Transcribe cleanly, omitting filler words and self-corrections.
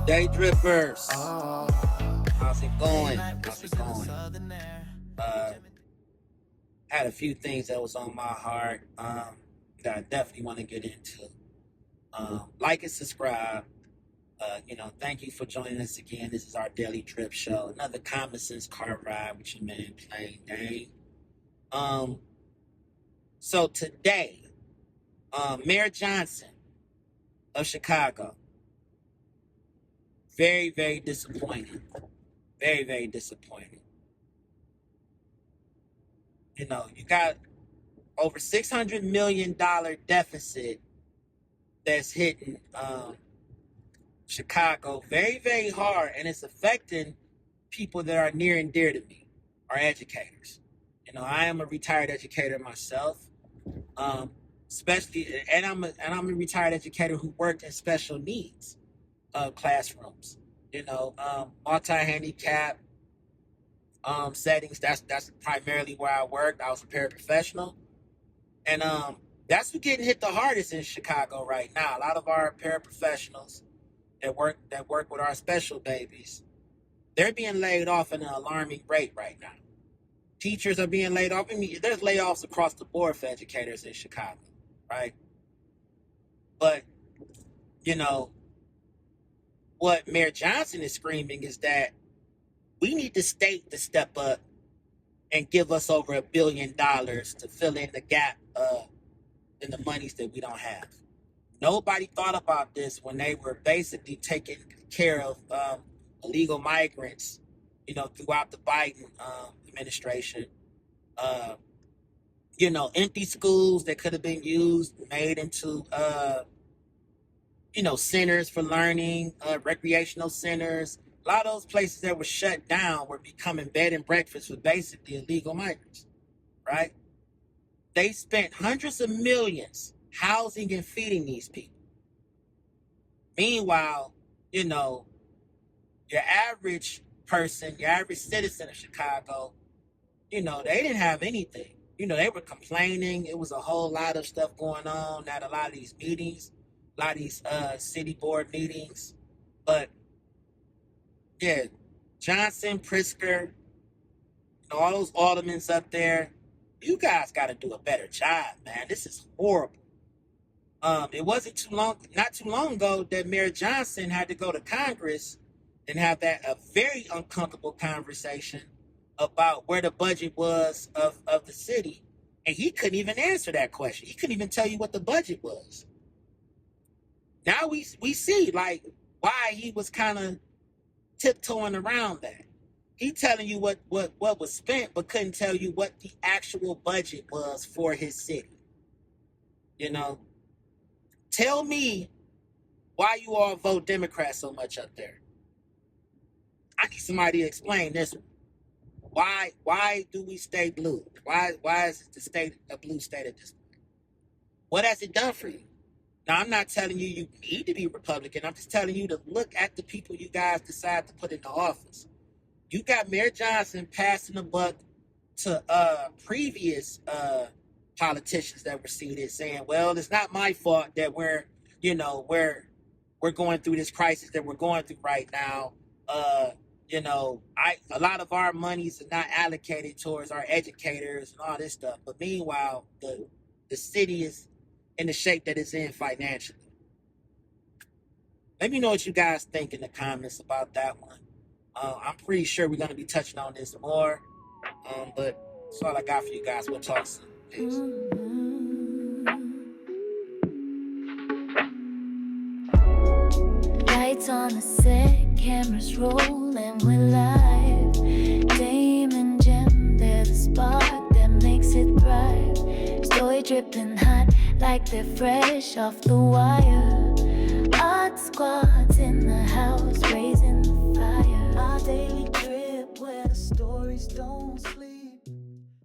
Day Drippers. How's it going? How's it going? Had a few things that was on my heart that I definitely want to get into. Like and subscribe. Thank you for joining us again. This is our daily drip show. Another common sense car ride with your man Plain Dane. So today, Mayor Johnson of Chicago. Very, very disappointed. Very, very disappointed. You got over $600 million deficit that's hitting Chicago very, very hard, and it's affecting people that are near and dear to me, our educators. I am a retired educator myself, especially, and I'm a retired educator who worked in special needs classrooms. Multi-handicap settings. That's primarily where I worked. I was a paraprofessional, and that's what's getting hit the hardest in Chicago right now. A lot of our paraprofessionals that work with our special babies, they're being laid off at an alarming rate right now. Teachers are being laid off. I mean, there's layoffs across the board for educators in Chicago, right? But what Mayor Johnson is screaming is that we need the state to step up and give us over $1 billion to fill in the gap in the monies that we don't have. Nobody thought about this when they were basically taking care of illegal migrants, throughout the Biden administration. Empty schools that could have been used, made into, centers for learning, recreational centers. A lot of those places that were shut down were becoming bed and breakfast with basically illegal migrants, right? They spent hundreds of millions housing and feeding these people. Meanwhile, your average person, your average citizen of Chicago, they didn't have anything. They were complaining. It was a whole lot of stuff going on at a lot of these meetings, a lot of these city board meetings. But yeah, Johnson, Pritzker, all those aldermen up there, you guys got to do a better job, man. This is horrible. It wasn't not too long ago that Mayor Johnson had to go to Congress and have a very uncomfortable conversation about where the budget was of the city. And he couldn't even answer that question. He couldn't even tell you what the budget was. Now we see like why he was kind of tiptoeing around that. He telling you what was spent, but couldn't tell you what the actual budget was for his city. Tell me why you all vote Democrat so much up there. I need somebody to explain this. Why do we stay blue? Why is it the state a blue state at this point? What has it done for you? Now, I'm not telling you need to be Republican. I'm just telling you to look at the people you guys decide to put into office. You got Mayor Johnson passing the buck to previous politicians that were seated, saying, "Well, it's not my fault that we're going through this crisis that we're going through right now. A lot of our monies are not allocated towards our educators and all this stuff. But meanwhile, the city is in the shape that it's in financially." Let me know what you guys think in the comments about that one. I'm pretty sure we're going to be touching on this more. But that's all I got for you guys. We'll talk soon. Peace. Lights on the set, cameras rolling, we're live. Dame and Gem, they're the spark that makes it thrive. Story dripping hot like they're fresh off the wire. Art squads in the house, raising the fire. All day